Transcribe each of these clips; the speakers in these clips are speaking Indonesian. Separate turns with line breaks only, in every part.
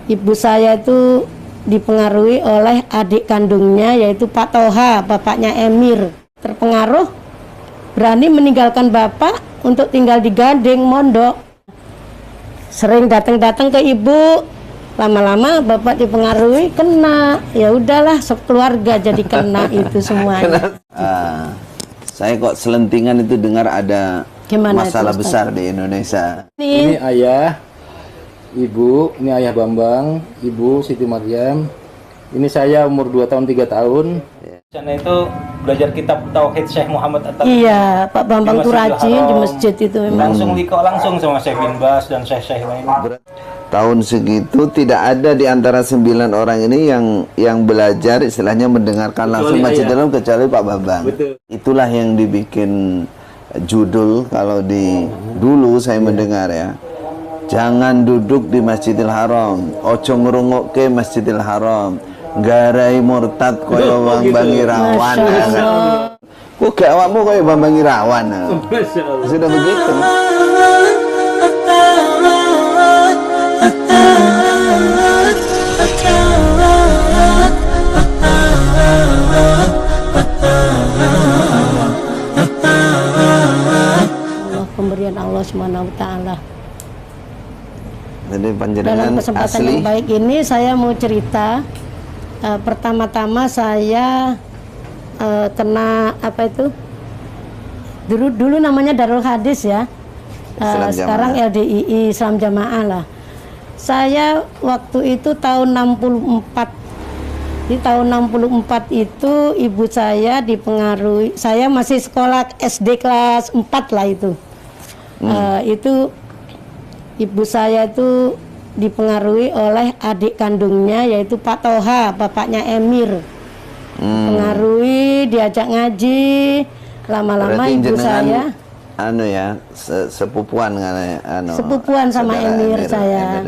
Ibu saya itu dipengaruhi oleh adik kandungnya yaitu Pak Toha, bapaknya Emir. Terpengaruh, berani meninggalkan bapak untuk tinggal di Gading, mondok. Sering datang-datang ke ibu, lama-lama bapak dipengaruhi, kena. Ya udahlah, sekeluarga jadi kena itu semuanya.
Saya kok selentingan itu dengar ada masalah itu, besar di Indonesia.
Ini ayah, ibu, ini ayah Bambang, ibu Siti Maryam. Ini saya umur 2 tahun 3 tahun.
Sana itu belajar kitab Tauhid Syekh Muhammad At-Tabrani.
Iya, Pak Bambang tuh rajin di masjid itu memang.
Langsung sama Syekh bin Bas dan Syekh lainnya.
Tahun segitu tidak ada di antara 9 orang ini yang belajar istilahnya mendengarkan langsung Masjidil Haram kecuali Pak Bambang. Betul. Itulah yang dibikin judul kalau di dulu saya mendengar ya. Jangan duduk di Masjidil Haram, ojo ngrungokke Masjidil Haram. Garai murtad koyo Bambang Irawan. Kok gak awakmu koyo Bambang Irawan? Sudah begitu.
Pemberian Allah SWT.
Jadi
dalam kesempatan
asli.
Yang baik ini saya mau cerita. Pertama-tama saya kena apa itu? Dulu namanya Darul Hadis ya. Sekarang LDII Islam Jamaah lah. Saya waktu itu tahun 64. Di tahun 64 itu ibu saya dipengaruhi. Saya masih sekolah SD kelas 4 lah itu. Itu ibu saya itu dipengaruhi oleh adik kandungnya yaitu Pak Toha, bapaknya Emir. Pengaruhi, diajak ngaji, lama-lama ibu saya
sepupuan
sepupuan sama Emir saya.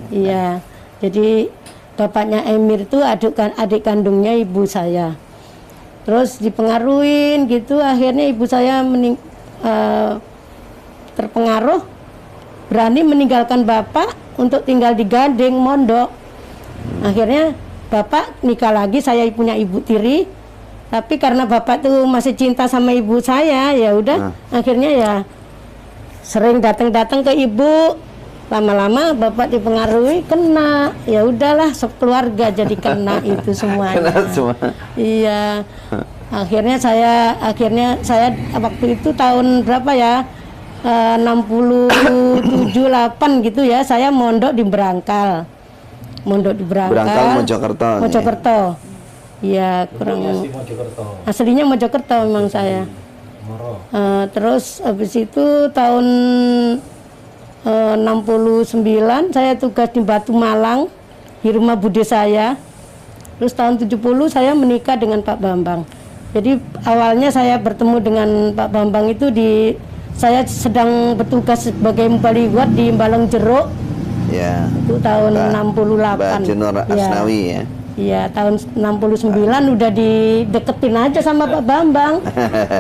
Iya. Jadi bapaknya Emir itu adik kandungnya ibu saya. Terus dipengaruhin gitu, akhirnya ibu saya terpengaruh, berani meninggalkan bapak untuk tinggal di Gading, mondok. Akhirnya bapak nikah lagi, saya punya ibu tiri. Tapi karena bapak tuh masih cinta sama ibu saya, ya udah akhirnya ya sering datang-datang ke ibu. Lama-lama bapak dipengaruhi, kena. Ya udahlah, sekeluarga jadi kena itu semuanya. Iya. Akhirnya saya waktu itu tahun berapa ya? 67, 8 gitu ya, saya mondok di Berangkal.
Berangkal Mojokerto.
Iya, aslinya Mojokerto memang saya. Terus habis itu tahun 69 saya tugas di Batu Malang di rumah bude saya. Terus tahun 70 saya menikah dengan Pak Bambang. Jadi awalnya saya bertemu dengan Pak Bambang itu saya sedang bertugas sebagai mubalighat di Balong Jeruk.
Ya.
Itu tahun 68.
Jenor Asnawi ya.
Iya, tahun 69 udah dideketin aja sama Pak Bambang.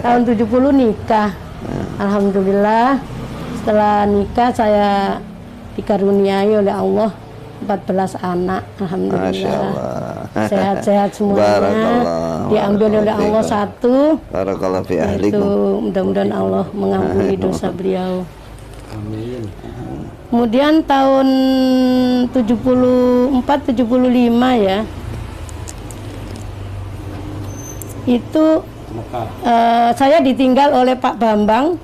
Tahun 70 nikah. Alhamdulillah. Setelah nikah saya dikaruniai oleh Allah 14 anak. Alhamdulillah. Sehat-sehat semuanya. Diambil oleh Allah satu.
Barakallahu fi ahlikum.
Itu mudah-mudahan Allah mengampuni dosa beliau.
Amin.
Kemudian tahun 74 75 ya. Itu saya ditinggal oleh Pak Bambang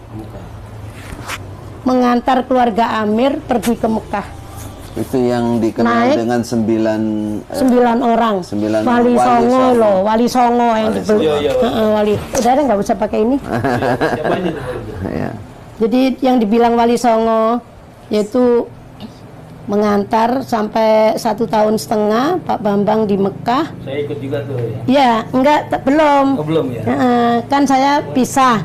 mengantar keluarga Amir pergi ke Mekah.
Itu yang dikenal dengan 9
orang. Wali Songo yang dibeli. Wali. Udah nggak usah pakai ini. Jadi yang dibilang Wali Songo yaitu mengantar sampai 1,5 tahun Pak Bambang di Mekah.
Saya ikut juga tuh ya.
Ya, belum.
Oh, belum ya.
Kan saya pisah.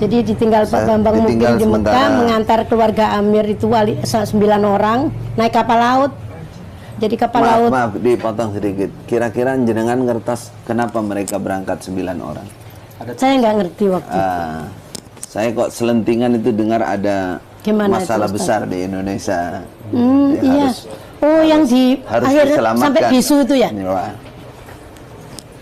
Jadi ditinggal Pak Bambang Mukim di Mekah mengantar keluarga Amir itu 9 orang naik kapal laut. Jadi kapal laut.
Maaf dipotong sedikit. Kira-kira jenengan ngertos kenapa mereka berangkat 9 orang?
Saya nggak ngerti waktu itu.
Saya kok selentingan itu dengar ada masalah besar di Indonesia.
Iya. Oh, yang di
harus
akhir
diselamatkan.
sampai bisu itu ya?
Iya.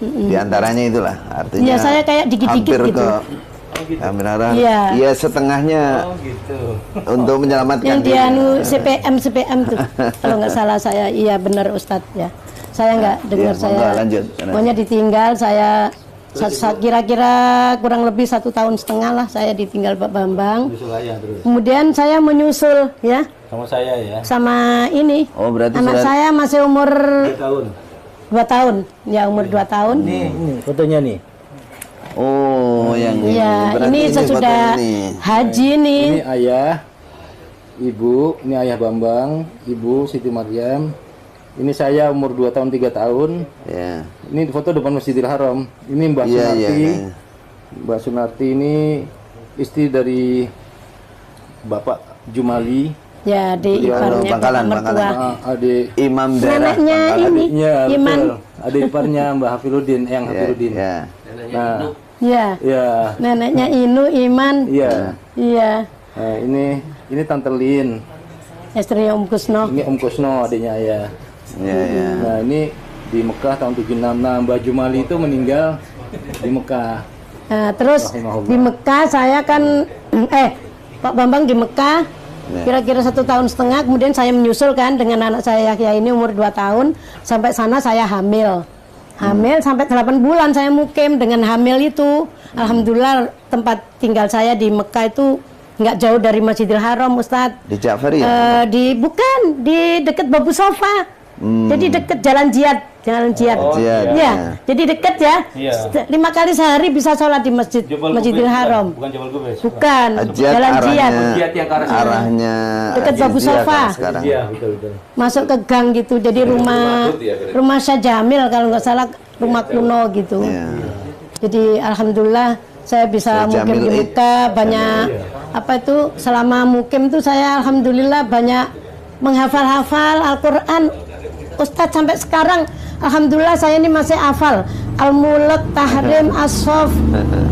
Di antaranya itulah, artinya
Iya, saya kayak dikit-dikit
hampir
gitu.
ke kamera.
Iya.
Iya, setengahnya
gitu.
untuk menyelamatkan
Yang
diri.
dia CPM tuh. Kalau nggak salah saya, iya benar Ustadz ya. Saya nggak dengar,
Iya, monggo,
saya
lanjut.
pokoknya ditinggal, saya kira-kira kurang lebih 1,5 tahun lah saya ditinggal Pak Bambang.
Nyusul ayah terus.
Kemudian saya menyusul ya
Sama saya ya.
sama ini.
Oh, berarti
Anak
sudah-
saya masih umur
2 tahun.
2 tahun. Ya, umur 2 tahun.
Ini fotonya nih.
Oh, yang
Iya,
berarti
ini sesudah
fotonya ini.
haji nih.
Ini ayah, ibu, ini ayah Bambang, ibu Siti Maryam. Ini saya umur 2 tahun 3 tahun.
Ya.
Ini foto depan Masjidil Haram. Ini Mbak
Iya,
Sunarti.
iya.
Mbak Sunarti ini istri dari Bapak Jumali.
Ya, di iparnya
Bangkalan,
Bapak mertua.
Bangkalan.
Adik
Imam daerah
Neneknya
Bangkalan.
ini
adiknya,
Iman.
betul. Adik iparnya Mbak Hafirudin, Eyang
Ya,
Hafirudin.
ya.
Nah,
Ya,
ya,
neneknya Inu Iman.
iya.
Iya,
Nah, ini Tante Lin.
istrinya Om Kusno.
Ini Om Kusno, adiknya ayah.
Ya, ya.
Nah, ini di Mekah tahun 76. Nah, Mbak Jumali itu meninggal di Mekah.
Nah, terus
Rahimahullah.
di Mekah saya kan Pak Bambang di Mekah kira-kira 1,5 tahun, kemudian saya menyusul kan dengan anak saya Yahya ini umur 2 tahun. Sampai sana saya hamil sampai 8 bulan saya mukim dengan hamil itu. Alhamdulillah tempat tinggal saya di Mekah itu nggak jauh dari Masjidil Haram, Ustadz.
Di Ja'far ya?
Bukan di dekat Babu Sofa. Jadi deket Jalan Jihad.
Oh,
Ya,
Jihad, ya.
jadi deket ya.
Iya.
5 kali sehari bisa sholat di Masjidil Haram.
Bukan Jabal Gubes.
Bukan,
Jihad
Jalan Jihad.
Jihad yang ke arah
arahnya
Dekat Babu
Jizya
Sofa.
kan sekarang.
Iya, betul.
Masuk ke gang gitu. Jadi rumah Syah Jamil kalau nggak salah, rumah kuno gitu.
Iya.
Jadi alhamdulillah saya bisa
Syah
mukim di
Jamil
Mekah banyak apa itu selama mukim tuh saya alhamdulillah banyak menghafal-hafal Al-Qur'an. Ustadz sampai sekarang alhamdulillah saya ini masih hafal Al-Mulk, Tahrim, As-Sof,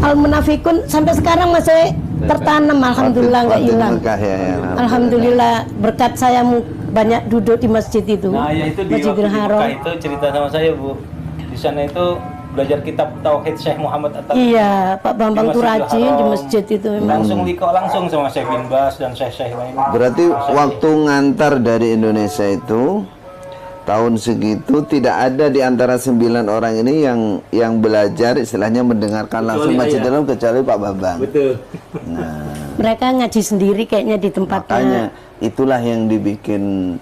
Al-Munafikun sampai sekarang masih tertanam, alhamdulillah nggak
Waktu di
hilang.
Mekah, ya, ya.
Alhamdulillah berkat saya banyak duduk di masjid itu.
Nah, ya itu di waktu
Masjidil
di
Haram.
Mekah itu cerita sama saya, Bu. Di sana itu belajar kitab Tauhid Syekh Muhammad At-Tabrani.
Iya, Pak Bambang tuh
Masjidil
rajin di
Haram.
masjid itu memang.
Langsung langsung sama Syekh bin Bas dan Syekh lain.
Berarti waktu ngantar dari Indonesia itu tahun segitu tidak ada di antara 9 orang ini yang belajar istilahnya mendengarkan langsung Masjidil Haram kecuali Pak Bambang.
Betul.
Mereka ngaji sendiri kayaknya di tempatnya.
Makanya itulah yang dibikin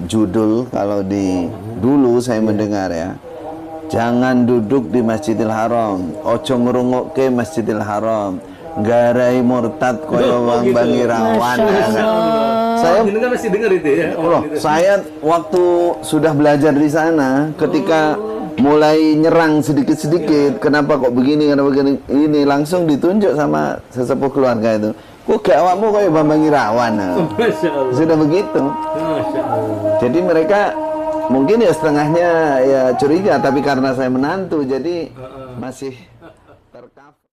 judul kalau dulu saya mendengar ya. Jangan duduk di Masjidil Haram, ojo ngrungokke Masjidil Haram. Garai murtad koyo wong Bangirawan. Saya
kan masih dengar itu ya.
loh, saya waktu sudah belajar di sana ketika mulai nyerang sedikit-sedikit, kenapa kok begini, ini langsung ditunjuk sama sesepuh keluarga itu. Kok gak awakmu kayak Bambang Irawan?
Masya Allah.
Sudah begitu.
Masya Allah.
Jadi mereka mungkin ya setengahnya ya curiga, tapi karena saya menantu jadi masih